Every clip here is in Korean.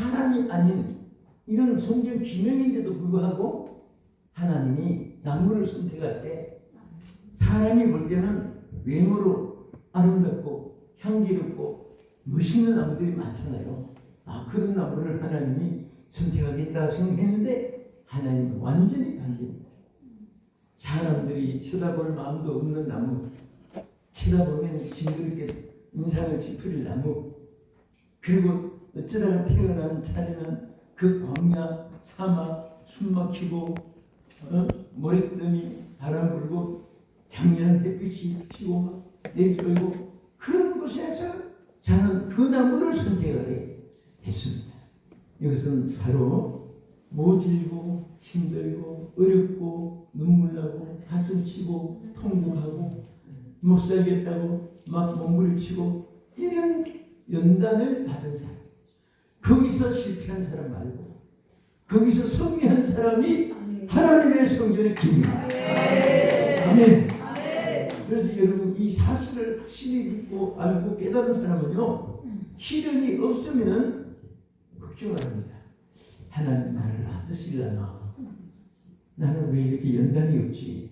사람이 아닌 이런 성경 기명인데도 불구하고 하나님이 나무를 선택할 때 사람이 볼 때는 외모로 아름답고 향기롭고 멋있는 나무들이 많잖아요. 그런 나무를 하나님이 선택하겠다 생각했는데 하나님은 완전히 반대입니다. 사람들이 쳐다볼 마음도 없는 나무, 쳐다보면 징그럽게 인상을 찌푸릴 나무, 그리고 어쩌다가 태어나는 자리는 그 광야, 사막, 숨 막히고 모래더미 바람 불고 작년 햇빛이 비치고 내리고 그런 곳에서 저는 그 나무를 선택하게 했습니다. 이것은 바로 모질고 힘들고 어렵고 눈물 나고 가슴 치고 통곡하고 못 살겠다고 막 몸부림치고 이런 연단을 받은 사람, 거기서 실패한 사람 말고 거기서 승리한 사람이 하나님의 성전에 깁니다. 아멘. 그래서 여러분 이 사실을 확실히 믿고 알고 깨달은 사람은요, 시련이 없으면 걱정을 합니다. 하나님 나를 놔두시려나? 나는 왜 이렇게 연단이 없지?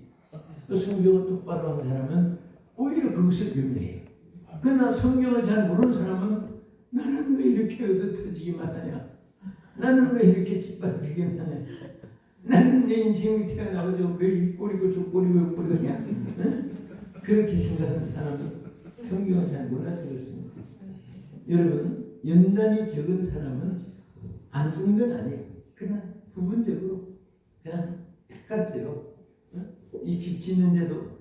또 성경을 똑바로 하는 사람은 오히려 그것을 염려해요. 그러나 성경을 잘 모르는 사람은 나는 왜 이렇게 얻어터지기만 하냐? 나는 왜 이렇게 짓밟히기만 하냐? 나는 내 인생이 태어나가지고 왜 이 꼴이고 저 꼴이고 이 꼴이냐? 그렇게 생각하는 사람은 성경을 잘 몰라서 그렇습니다. 여러분, 연단이 적은 사람은 안 쓰는 건 아니에요. 그냥 부분적으로 그냥 약간째로 이 집 짓는데도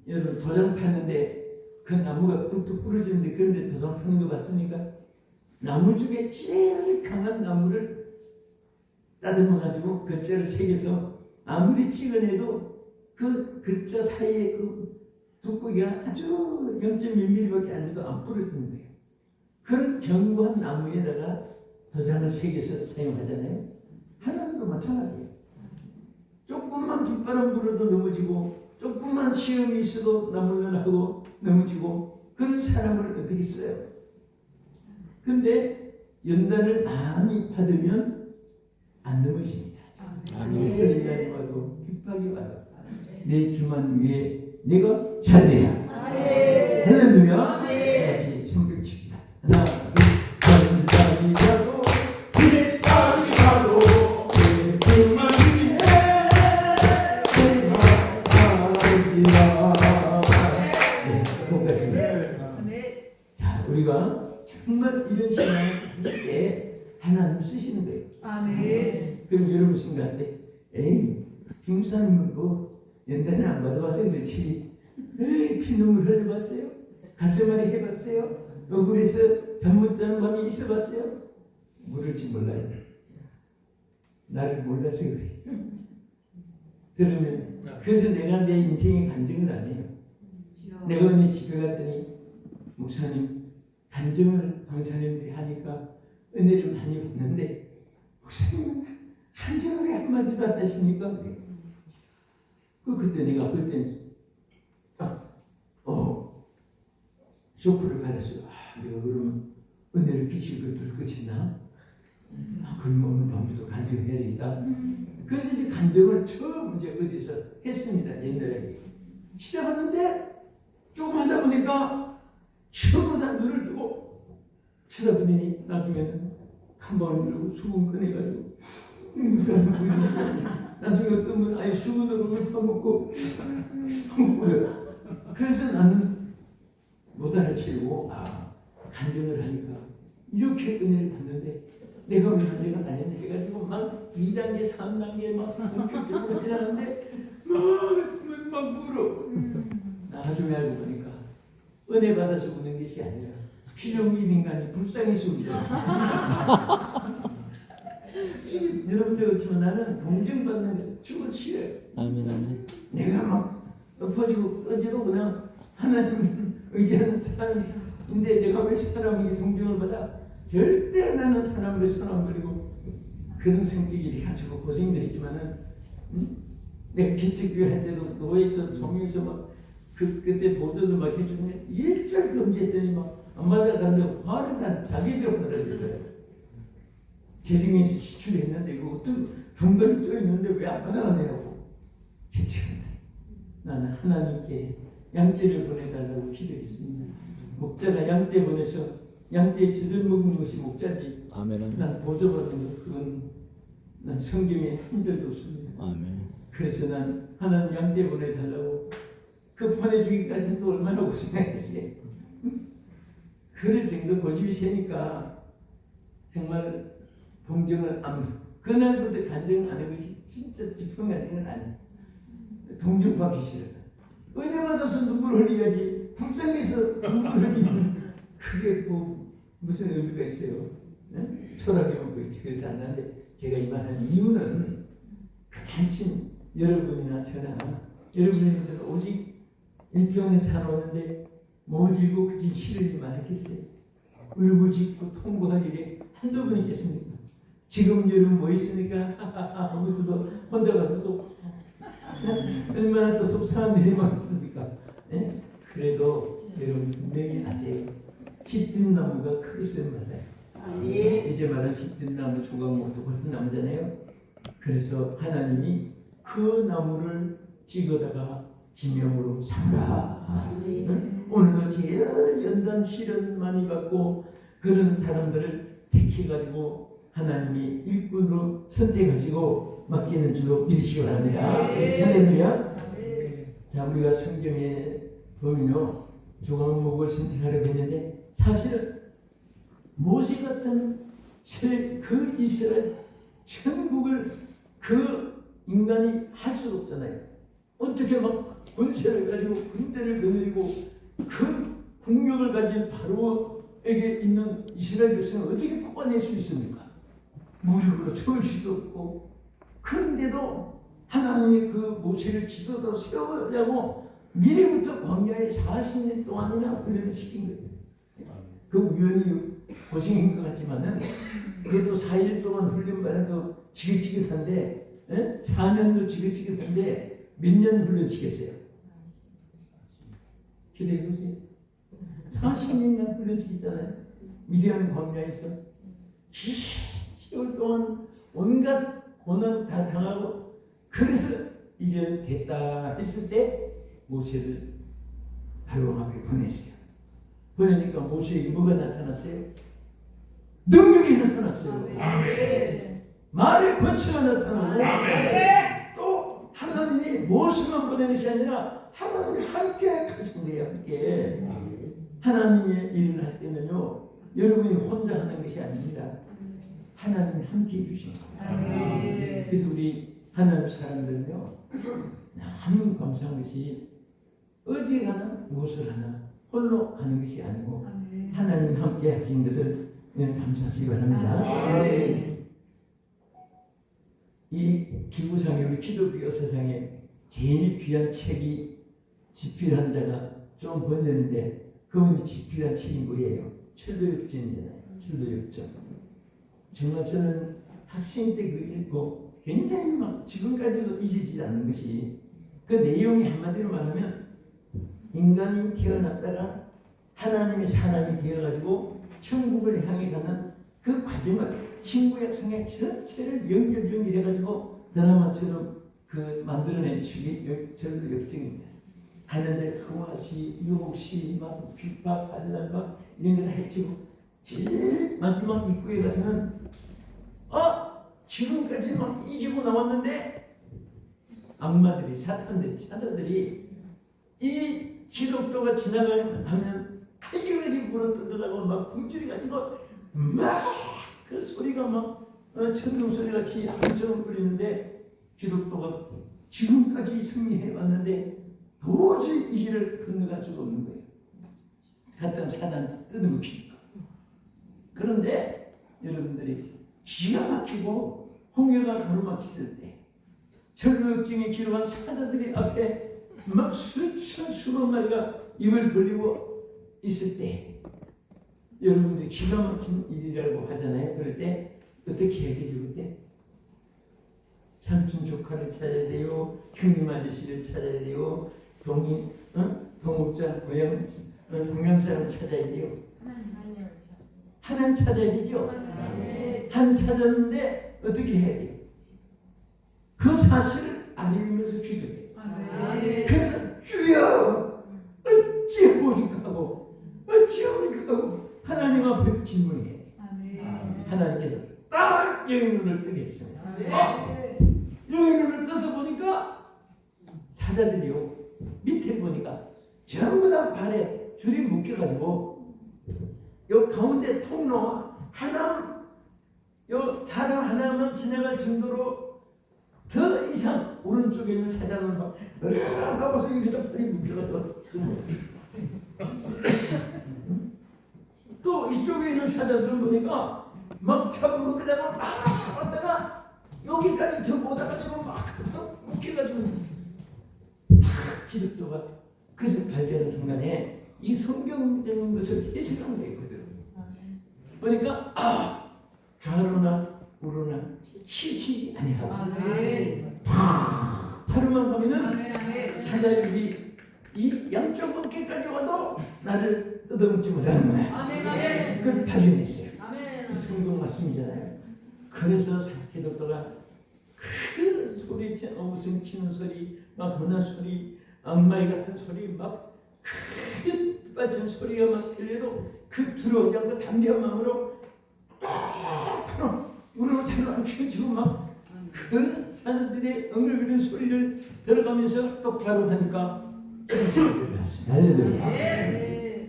여러분 도장 파는데 그 나무가 뚝뚝 부러지는데 그런데 도장 파는 거 봤습니까? 나무 중에 제일 강한 나무를 따듬어 가지고 글자를 새겨서 아무리 찍어내도 그 글자 사이에 그 두께가 아주 0.1mm밖에 안 돼도 안 부러지는 거예요. 그런 견고한 나무에다가 도장을 새겨서 사용하잖아요. 하나님도 마찬가지예요. 조금만 빗바람 불어도 넘어지고 조금만 시험이 있어도 나물러나고 넘어지고 그런 사람을 어떻게 써요? 근데 연단을 많이 받으면 안 넘어집니다. 연단이 와도 핍박이 와도 내 주만 위에 내가 자제야. 할렐루야. 같이 손뼉 칩시다. 하나, 둘, 셋, 가도 그래 딸이 가도 내 주만 위에 내가 살리라. 네, 똑같습니다. 자, 우리가 정말 이런 신앙을 가질 때 하나님 쓰시는 거예요. 아멘. 그럼 여러분 생각하는데, 에이, 김사님은 뭐 연단을 안 받아봤어요? 그렇지. 에이, 피눈물 흘려봤어요? 가슴앓이 해봤어요? 억울해서 잠 못 자는 밤이 있어봤어요? 모를지 몰라요. 나를 몰라서 그래. 들으면 그래서 내가 내 인생의 간증을 안 해요. 내가 언니 집에 갔더니 목사님 간증을 강사님들이 하니까 은혜를 많이 받는데 목사님은 간증을 한마디도 안 하십니까? 그때 내가 그때 쇼크를 받았어요. 내가 그러면 은혜를 끼칠 것들 끝이나? 그러면 오늘 밤부터 간증해야 되겠다. 그래서 이제 간증을 처음 이제 어디서 했습니다. 옛날에 시작하는데 조금 하다 보니까 전부 다 눈을 뜨고 쳐다보니 나중에는 한방을 들고 수건 꺼내가지고 나중에 어떤 분 아예 수건으로 물 퍼먹고 그래요. 그래서 나는 못 알아채고 간증을 하니까 이렇게 은혜를 받는데 내가 왜 간증을 안 했나 해가지고 막 2단계 3단계 막 본격적으로 해나가는데 막 울어. 나중에 알고 보니까 은혜 받아서 우는 것이 아니라 필요없는 인간이 불쌍해서 울더라. 지금 여러분들 그렇지만 나는 동정받는 거 죽어 싫어요. 아멘. 내가 막 엎어지고 어제도 그냥 하나님 의지하는 사람인데 내가 왜 사람에게 동정을 받아? 절대 나는 사람을 손 안 버리고 그런 성격이 가지고 고생들했지만은 내가 기책교회 할 때도 노예에서 종에서 막 그때 보도도 막 해주면 일절 금지했더니 막 안 받아간다고 화를 다 자기대로 받아들여요. 재정에서 지출했는데 그것도 중간에 또 있는데 왜 안 받아가냐고. 괜찮은데 나는 하나님께 양떼를 보내달라고 기도했습니다. 목자가 양떼 보내서 양떼에 젖을 먹는 것이 목자지. 아멘. 난 보조받는 것 그건 난 성경에 한 절도 없습니다. 아멘. 그래서 난 하나님 양떼 보내달라고 그 보내주기까지는 또 얼마나 고생했어요. 그럴 정도 고집이 세니까 정말 동정을 안 그날부터 간증을 안 하는 것이 진짜 깊은 간증은 아니에요. 동정받기 싫어서 은혜 받아서 눈물 흘려야지 불쌍해서 눈물 흘리면 그게 뭐 무슨 의미가 있어요? 네? 철학이 없고 있지. 그래서 안 하는데 제가 이 말하는 이유는 한친 여러분이나 저나 여러분들 오직 일평에 살아오는데 모질고 그지 싫은 일만 했겠어요? 울부짖고 통보할 일이 한두 번 있겠습니까? 지금 여러분 뭐 있으니까 하면서도 혼자 가서 또 얼마나 또 속상한 일이 많습니까? 네? 그래도 여러분 분명히 아세요. 시든 나무가 크게 쓰임 받아요. 이제 말한 시든 나무 조각목도 같은 나무잖아요. 그래서 하나님이 그 나무를 찍어다가 기명으로 삼으라. 응? 오늘도 제일 연단 시련 많이 받고 그런 사람들을 택해가지고 하나님이 일꾼으로 선택하시고 맡기는 줄로 믿으시기 바랍니다. 할렐루야. 자, 우리가 성경에 보면요, 조각목을 선택하려고 했는데 사실은 모세 같은 그 이스라엘 천국을 그 인간이 할 수 없잖아요. 어떻게 막 권세를 가지고 군대를 거느리고 그 국력을 가진 바로에게 있는 이스라엘 백성을 어떻게 뽑아낼 수 있습니까? 무력으로 쳐올 수도 없고. 그런데도 하나님이 그 모세를 지도자로 세우려고 미리부터 광야에 40년 동안이나 훈련을 시킨 거예요. 그 우연히 고생인 것 같지만은 그래도 4일 동안 훈련받아도 지긋지긋한데 4년도 지긋지긋한데 몇 년 훈련시켰어요? 기대해 보세요. 40년간 훈련시켰잖아요. 미디안 광야에서 긴 세월 동안 온갖 고난 다 당하고 그래서 이제 됐다 했을 때 모세를 바로 앞에 보냈어요. 보내니까 모세에게 뭐가 나타났어요? 능력이 나타났어요. 아멘. 말의 권세가 나타나고 아멘. 또 하나님이 모세만 보내는 것이 아니라 하나님이 함께 하신 거예요. 함께. 하나님의 일을 할 때는요, 여러분이 혼자 하는 것이 아닙니다. 하나님이 함께 해주신 거예요. 그래서 우리 하나님 사람들은요, 너무 감사한 것이 어디 가나 무엇을 하나 홀로 가는 것이 아니고 하나님 함께 하신 것을 감사하시기 바랍니다. 이 지구상에 우리 기독교 세상에 제일 귀한 책이 집필한 자가 좀 번졌는데 그분이 집필한 책이 뭐예요? 철도역전이잖아요. 철도역전. 정말 저는 학생 때 그 읽고 굉장히 막 지금까지도 잊어지지 않는 것이 그 내용이 한마디로 말하면 인간이 태어났다가 하나님의 사람이 되어가지고 천국을 향해 가는 그 과정을 신구약 성경 전체를 연결해가지고 드라마처럼 그 만들어낸 책이 절로 역정입니다. 가는데 흥화시, 유혹시, 막 핍박하는 막 이런 거 다 해치고 제일 마지막 입구에 가서는 지금까지 막 이기고 나왔는데 악마들이 사탄들이 이 기독교가 지나가면 칼질을 물어뜯으라고 막 굶주려 가지고 막 그 소리가 막 천둥 소리 같이 함성을 부리는데 기독교가 지금까지 승리해 왔는데 도저히 이 길을 건너갈 수가 없는 거예요. 갔던 사단 뜯어먹히니까. 그런데 여러분들이 기가 막히고 홍해가 가로막혔을 때 철로역정에 기록한 사자들이 앞에 막 수천 마리가 입을 벌리고 있을 때 여러분들이 기가 막힌 일이라고 하잖아요. 그럴 때 어떻게 해야 되죠? 그때 삼촌 조카를 찾아야 돼요. 형님 아저씨를 찾아야 돼요. 동업자 고향 동양 사람 찾아야 돼요. 하나님 찾아야 되죠. 하나님 찾았는데 어떻게 해야 돼요? 그 사실을 알면서 기도해요. 그래서 주여 어찌하오리까 하고 어찌하오리까 하고 하나님 앞에 질문해요. 하나님께서 딱 영의 눈을 뜨게 했습니다. 영의 눈을 떠서 보니까 사자들이요 밑에 보니까 전부 다 발에 줄이 묶여가지고 요 가운데 통로 하나 요 사람 하나만 지나갈 정도로 더 이상 오른쪽에 있는 사자는 막 하고서 여기다 발이 묶여가지고 또 이쪽에 있는 사자들은 보니까 막 잡으러 그다가 막 왔다가 여기까지 더 못 와가지고 막 묶여가지고 탁 기독교가 그것을 발견하는 순간에 이 성경적인 것을 해석한 거예요. 그대로 보니까 좌로나 우로나 치우치지 아니하고 바로만 가면은 사자들이 이 양쪽 어깨까지 와도 나를 뜯어먹지 못하는 거야. 그걸 발견했어요. 성경 말씀이잖아요. 그래서 기독교가 큰 소리, 무슨 치는 소리, 막 문화 소리, 악마의 같은 소리, 막 큰 빠진 소리가 막 들려도 그 들어오지 않고 담대한 마음으로 바로 우리로 잘안 치고 막 큰 사람들의 엉글거리는 소리를 들어가면서 똑바로 하니까 소리를 했습니다. 할렐루야.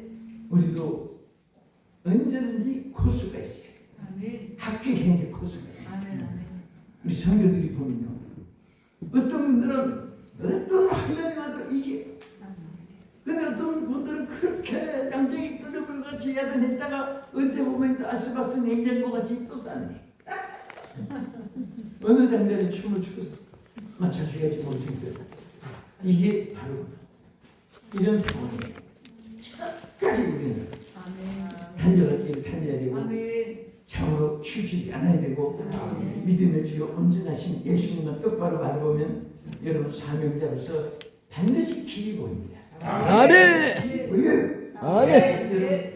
우리도 언제든지 코스가 있어요. 합격해야 될 코스가 있어요. 우리 성도들이 보면요, 어떤 분들은 어떤 하나님한테 이게, 근데 어떤 분들은 그렇게 양정이 끓여물 같이 야단했다가 언제 보면 아스박스 냉장고 같이 또 싸네. 어느 장면에 춤을 추고서 맞춰줘야지 모르겠어요. 이게 바로 이런 상황이에요. 끝까지 우리는 단절할 길을 달려야 되고 참으로 치우치지 않아야 되고 믿음의 주요 온전하신 예수님만 똑바로 바라보면 여러분 사명자로서 반드시 길이 보입니다. 아멘. 여러분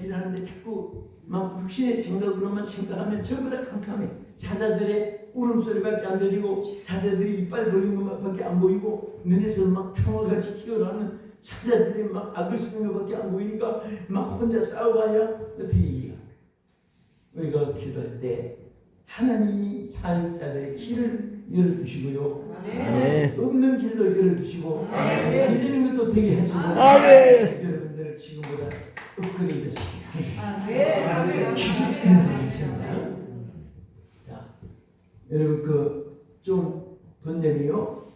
일하는데 자꾸 막 육신의 생각으로만 생각하면 전부 다 캄캄해. 사자들의 울음소리밖에 안 들리고 사자들이 이빨 벌린 것밖에 안 보이고 눈에서 막 총알같이 튀어나오는 사자들이 막 악을 쓰는 것밖에 안 보이니까 막 혼자 싸워봐야 어떻게 이해합니까? 우리가 기도할 때 하나님이 사역자들의 길을 열어주시고요. 없는 길도 열어주시고 안 되는 것도 되게 하시고 여러분들을 지금보다 업그레이드 시키게 하십니다. 자, 여러분 그 좀 번뇌이요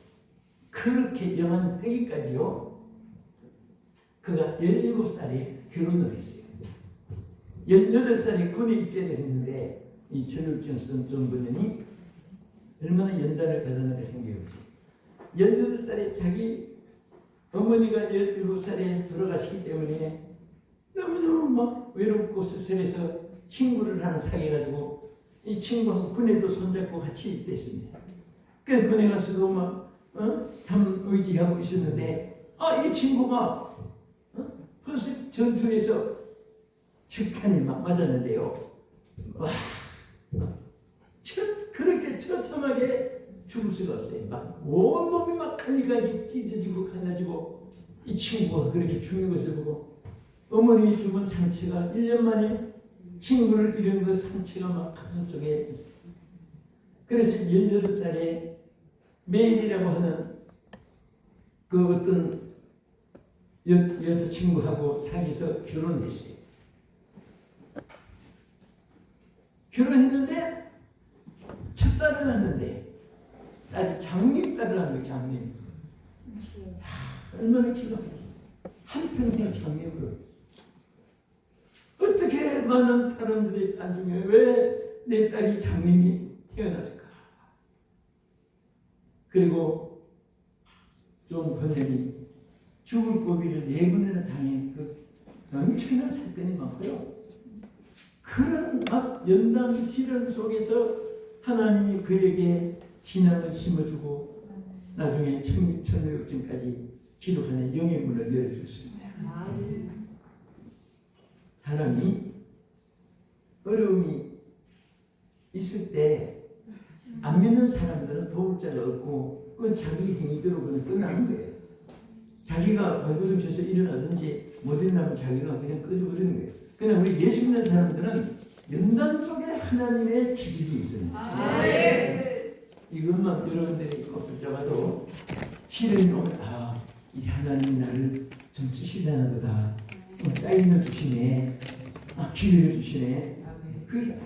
그렇게 영한 때기까지요 그가 17살에 결혼을 했어요. 18살에 군에 입대를 했는데 이 전율증 쓴 번뇌이 얼마나 연단을 받았는가 생각해보세요. 18살에 자기 어머니가 17살에 돌아가시기 때문에 너무너무 막 외롭고 쓸쓸해서 친구를 하나 사귀어가지고 이 친구하고 군에도 손잡고 같이 입대했습니다. 그 군에 가서도 막 참 의지하고 있었는데 이 친구가 벌써 전투에서 적탄이 막 맞았는데요. 와, 그렇게 처참하게 죽을 수가 없어요. 막 온몸이 막 칼리까지 찢어지고 갈라지고 이 친구가 그렇게 죽는 것을 보고 어머니 죽은 상처가 1년 만에 친구를 잃은 그 상처가 막 가슴 속에 있었어요. 그래서 18살에 메일이라고 하는 그 어떤 여자친구하고 사귀어서 결혼했어요. 결혼했는데 첫 딸을 낳았는데 딸이 장님딸을 낳은 거예요. 장님. 얼마나 기가 막히게 한평생 장님으로 어떻게 많은 사람들이 나중에 왜 내 딸이 장님이 태어났을까? 그리고 좀 번뇌이 죽을 고비를 4번이나 당해 그 엄청난 사건이 많고요. 그런 막 연단 시련 속에서 하나님이 그에게 신앙을 심어주고 나중에 천육쯤까지 기록하는 영의 문을 열어줬습니다. 사람이 어려움이 있을 때 안 믿는 사람들은 도울 자를 얻고 그건 자기 행위대로 그냥 끝나는 거예요. 자기가 발버둥쳐서 일어나든지 못 일어나면 자기가 그냥 꺼져버리는 거예요. 그냥 우리 예수 믿는 사람들은 연단 속에 하나님의 기질이 있습니다. 이것만 여러분들이 꼭 붙잡아도 시련이 오면 이제 하나님이 나를 좀 쓰시려나 보다. 사인을 주시네. 기회를 주시네. 그게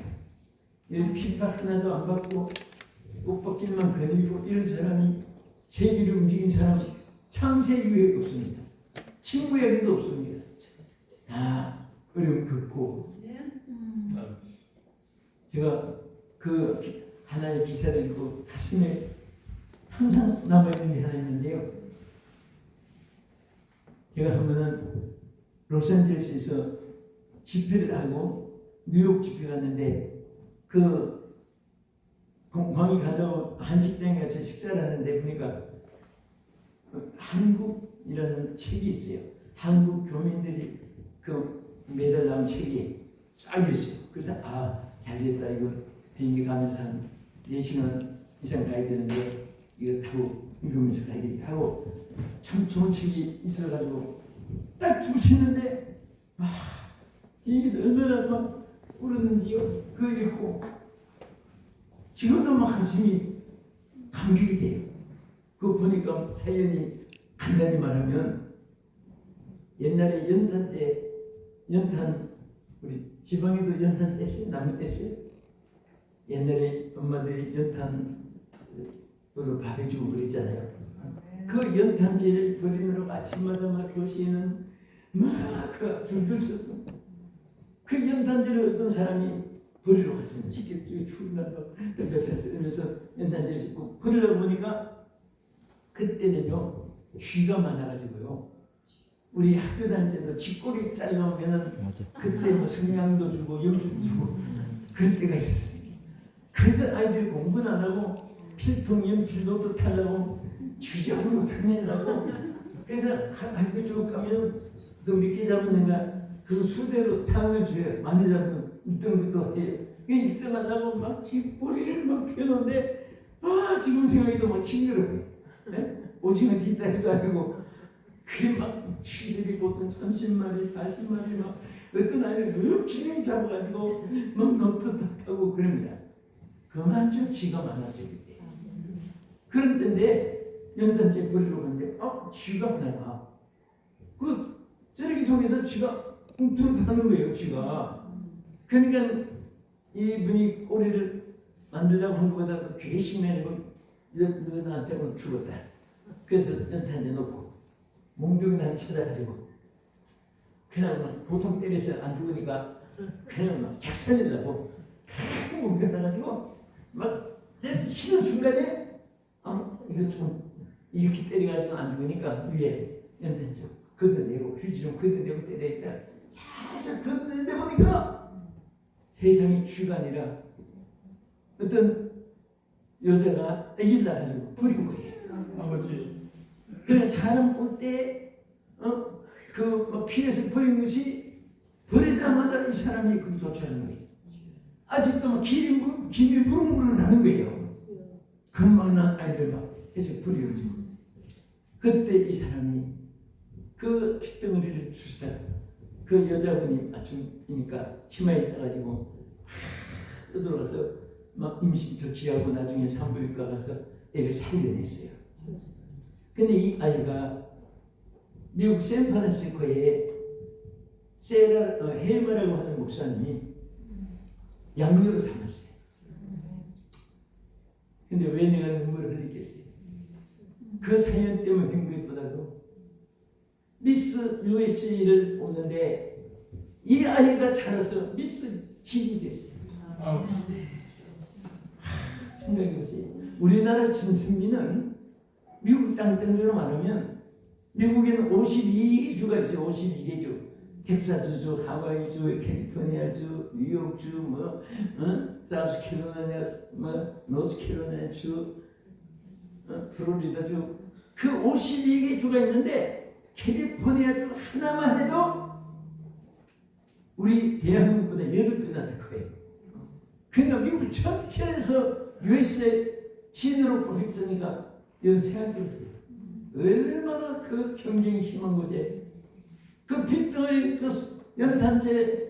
이런 핍박 하나도 안 받고 옷벗길만 거닐고 이런 사람이 세계를 움직인 사람 창세 이후에 없습니다. 신구약에도 없습니다. 다 어려움 겪고 제가 그 하나의 기사를 읽고 가슴에 항상 남아있는 게 하나 있는데요. 제가 한 번은 로스앤젤레스에서 집회를 하고 뉴욕 집회 갔는데 그 공항에 가다 한식당에 가서 식사를 하는데 보니까 한국이라는 책이 있어요. 한국 교민들이 그 매달 나온 책이 쌓여 있어요. 그래서 잘 됐다. 이거 비행기 가면서 한 4시간 이상 가야 되는데 이거 타고 읽으면서 가야 되겠다 하고 참 좋은 책이 있어가지고 딱 주시는데 비행기에서 얼마나 막 울었는지요. 그거 읽고 지금도 막 한숨이 감격이 돼요. 그거 보니까 사연이 간단히 말하면 옛날에 연탄 때 우리 지방에도 연탄 뗐어요? 나무 뗐어요? 옛날에 엄마들이 연탄으로 밥 해주고 그랬잖아요. 그 연탄재를 버리느라고 아침마다 막 교시에는 막 줄줄 섰어. 그 연탄재를 어떤 사람이 버리러 갔습니다. 직접 추운 날도 이러면서 연탄재를 싣고 버리려고 보니까 그때는요 쥐가 많아가지고요. 우리 학교 다닐 때도 쥐꼬리 잘라오면은 그때 뭐 성냥도 주고 염주도 주고 그럴 때가 있었습니다. 그래서 아이들이 공부는 안 하고 필통 연필도 타려고 쥐잡으로 다니라고. 그래서 학교 쪽 가면 또 늦게 잡았는가 그 수대로 창을 줘요. 많이 잡으면 1등부터 해요. 1등 하려고 막 쥐꼬리를 막 펴는데 지금 생각해도 막 징그러워요. 네? 오징어 뒷다리도 아니고 그게 막 쥐들이 보통 30마리 40마리 막 어떤 아이를 럭치게 잡아가지고 막 넘도 타고 그럽니다. 그만큼 쥐가 많아지게 돼요. 그런 때인데 연탄재 버리러 갔는데 쥐가 나와. 그 쓰레기통에서 쥐가 웅뚱하는 거예요. 쥐가. 그러니까 이분이 꼬리를 만들려고 한 것보다도 괘씸해서 너 나한테 오늘 죽었다. 그래서 연탄재 놓고 몽둥이 난 찾아가지고 그냥 막 보통 때려서 안 죽으니까 그냥 막 작살내려고 옮겨다가지고 막 치는 순간에 이거 좀 이렇게 때려가지고 안 죽으니까 위에 연탄 좀 걷어내고 휴지 좀 걷어내고 때려있다 살짝 걷어내는데 보니까 세상이 쥐가 아니라 어떤 여자가 애기를 낳아가지고 버리고 거예요. 아버지. 그래서 사람 볼 때 그 피해서 버린 것이 버리자마자 이 사람이 거기 도착하는 거예요. 아직도 막 김이 무릉무릉 나는 거예요. 금방 난 아이들 막 해서 버려가지고 그때 이 사람이 그 핏덩어리를 주시다 그 여자분이 아침이니까 치마에 싸가지고 떠들어가서 막 임신 조치하고 나중에 산부인과 가서 애를 살려냈어요. 근데 이 아이가 미국 샌프란시스코에 헬머라고 하는 목사님이 양녀로 삼았어요. 근데 왜 내가 눈물을 흘리겠어요? 그 사연 때문인 것보다도 미스 USA를 뽑는데 이 아이가 자라서 미스 진이 됐어요. 생각해보세요. 우리나라 진승민은 미국 땅덩어리로 말하면 미국에는 52개주가 있어요. 52개주. 텍사스주, 하와이주, 캘리포니아주, 뉴욕주, 사우스캐롤라이나, 노스캐롤라이나주, 플로리다주. 그 52개 주가 있는데 캘리포니아주 하나만 해도 우리 대한민국보다 8배나 더 커요. 그러니까 미국 전체에서 USA 진으로 뽑혔으니까 요즘 생각해 보세요. 얼마나 그 경쟁이 심한 거지. 그 빅터의 그 연탄재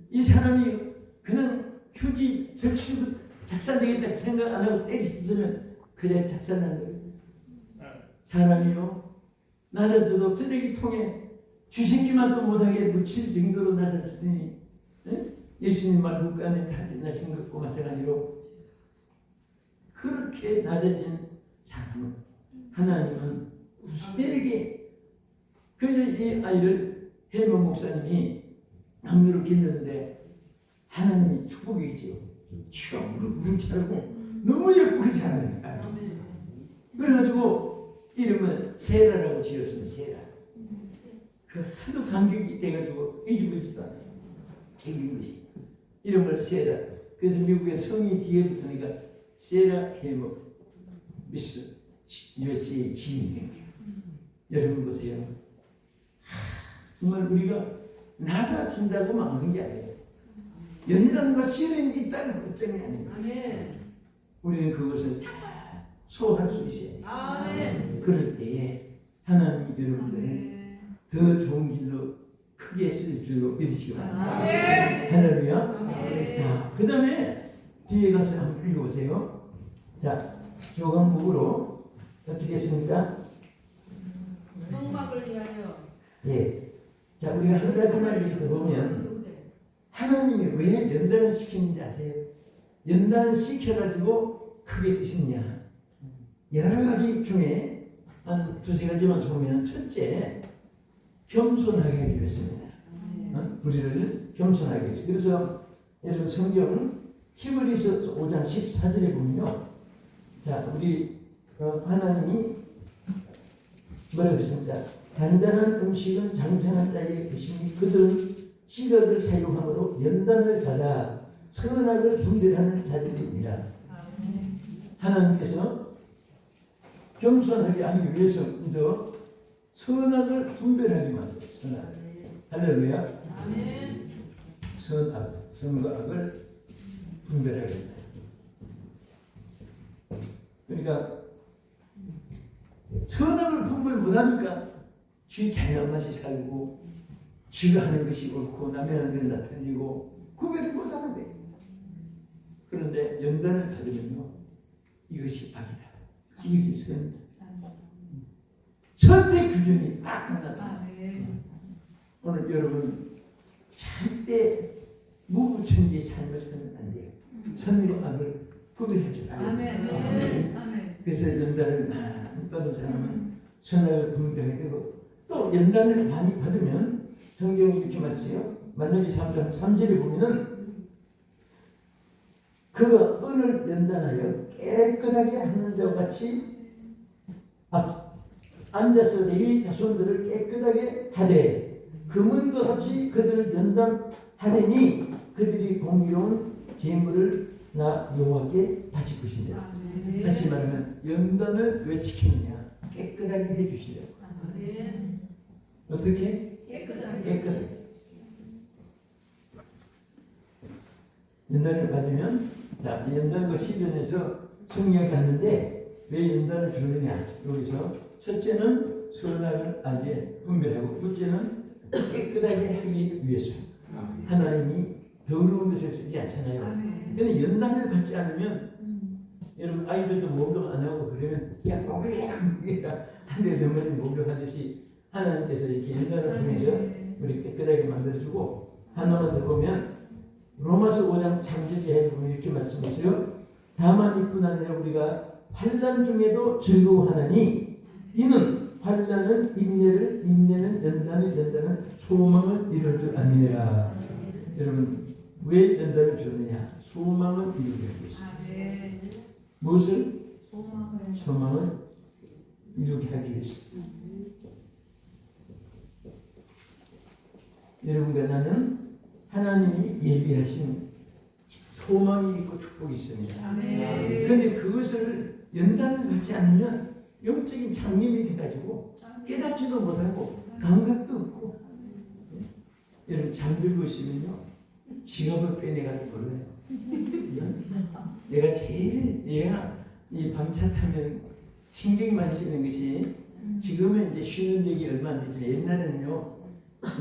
이 사람이 그냥 휴지 절치고 작살되겠다 그 생각 안 하고 때리시면 그냥 작살나는 거예요. 사람이요 낮아져도 쓰레기통에 쥐새끼만도 못하게 묻힐 정도로 낮아지더니 예수님 말 물간에 타진하신 것과 마찬가지로 그렇게 낮아진 사람은 하나님은 시대에게 그래서 이 아이를 해모 목사님이 남녀를 길렀는데 하나님이 축복이지요. 물 차고 너무 예쁘게 자라는 거야. 그래가지고 이름은 세라라고 지었습니다. 세라. 그 하도 감격이 돼가지고 잊어버리지도 않아요. 책임 것이 이름을 세라. 그래서 미국의 성이 뒤에 붙으니까 세라 해모 미스 USA 지인이 된 거예요. 여러분 보세요. 정말 우리가 나사 친다고 망하는 게 아니에요. 연단과 시련이 있다는 걱정이 아닙니다. 우리는 그것을 다 소화할 수 있어요. 그럴 때에 하나님이 여러분들을 더 좋은 길로 크게 쓸 줄로 믿으시기 바랍니다. 할렐루야. 자, 그 다음에 뒤에 가서 한번 읽어보세요. 자, 조강목으로 어떻게 했습니까? 성막을 위하여. 예. 자, 우리가 한 가지만 이렇게 보면 하나님이 왜 연단을 시키는지 아세요? 연단을 시켜가지고 크게 쓰시느냐? 여러 가지 중에 한 두세 가지만 보면 첫째, 겸손하게 하기 위해서입니다. 우리를 겸손하게 위해서. 그래서 여러분 성경 히브리서 5장 14절에 보면요. 자, 우리 하나님이 뭐라고 했습니까? 단단한 음식은 장성한 자의 것이니 그들은 지각을 사용함으로 연단을 받아 선악을 분별하는 자들이니라. 하나님께서 겸손하게 하기 위해서 먼저 선악을 분별하게 만들어요. 선악. 할렐루야. 선악, 선과 악을 분별하게 된다. 그러니까 선악을 분별 못하니까 쥐 자연맛이 살고 쥐가 하는 것이 옳고 남의 하는 것이 다 틀리고 구별을 못하는 거예요. 그런데 연단을 받으면요 이것이 악이다. 이것이 선이다. 선택 규정이 딱 나타나. 오늘 여러분 절대 무부천지의 삶을 살면 안 돼요. 선과 악을 구별해 줘야 돼요. 그래서 연단을 많이 받은 사람은 선악을 분별해야 되고 또 연단을 많이 받으면 성경이 이렇게 말씀해요. 만나기 3장 3절에 보면은 그가 끈을 연단하여 깨끗하게 하는 자와 같이 앉아서 네 자손들을 깨끗하게 하되 금은과 같이 그들을 연단하려니 그들이 공의로운 제물을 나 여호와께 바칠 것이다. 다시 말하면 연단을 왜 시키느냐? 깨끗하게 해주시려고. 어떻게? 깨끗하게. 연단을 받으면 자 연단과 시전에서 성령을 받는데 왜 연단을 주느냐? 여기서 첫째는 선악을 알게 분별하고 둘째는 깨끗하게 하기 위해서. 하나님이 더러운 것을 쓰지 않잖아요. 근데 연단을 받지 않으면 여러분 아이들도 목욕 안 하고 그러면 그냥 한대 덩어리 목욕하듯이 하나님께서 이렇게 연단을 통해서 우리 깨끗하게 만들어주고 하나만 더 보면 로마서 5장 3절에 보면 이렇게 말씀하세요. 다만 이뿐 아니라 우리가 환난 중에도 즐거워하나니 이는 환난은 인내를 인내는 연단을 연단은 소망을 이룰 줄 아니라. 여러분 왜 연단을 주느냐? 소망을 이루기 위해서. 무엇을? 소망을 이루게 하기 위해서. 여러분과 나는 하나님이 예비하신 소망이 있고 축복이 있습니다. 그런데 그것을 연단을 받지 않으면 영적인 장님이 돼가지고 깨닫지도 못하고 감각도 없고 여러분 잠들고 있으면요 지갑을 빼내가지고 몰라요. 내가 이 밤차 타면 신경만 쓰는 것이 지금은 이제 쉬는 얘기 얼마 안 되지만 옛날에는요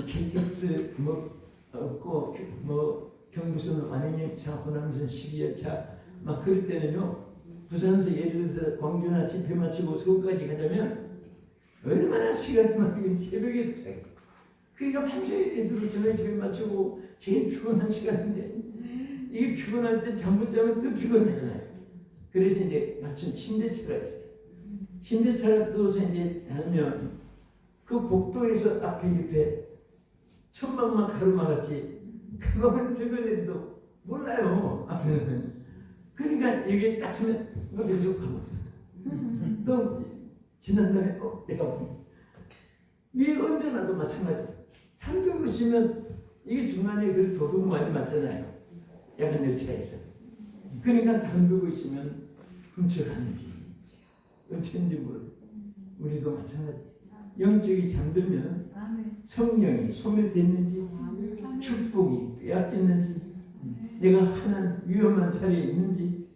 이 KTX 뭐 없고 뭐 경부선 완행열차, 호남선 12열차 막 그럴 때는요 부산서 예를 들어서 광주나 집회 마치고 서울까지 가자면 얼마나 시간이 많으면 새벽에 도착해. 그러니까 밤새 애들을 저녁 집에 마치고 제일 피곤한 시간인데 이게 피곤할 때 잠 못 자면 또 피곤하잖아요. 그래서 이제 마침 침대차가 있어요. 침대차가 떠서 이제 자면 그 복도에서 앞에 옆에 천막만 가로막았지 그거만 들고내도 몰라요. 앞에는. 그러니까 여기 딱 서면 이거 계속 가고 또 지난 다음에 내가 위에 언제나도 마찬가지. 잠들고 있으면 이게 중간에 그 도둑 많이 맞잖아요. 야간 열차가 있어. 그러니까 잠들고 있으면 훔쳐가는지 어쩐지 모르. 우리도 마찬가지. 영적이 잠들면 성령이 소멸됐는지 축복이 빼앗겼는지 내가 하는 위험한 자리에 있는지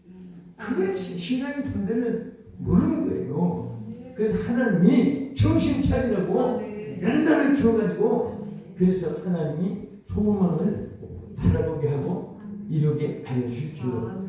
그게 신앙이 잠들면 모르는 거예요. 그래서 하나님이 정신 차리라고 연단을 주어가지고 그래서 하나님이 소망을 바라보게 하고 이루게 하여 주십시오.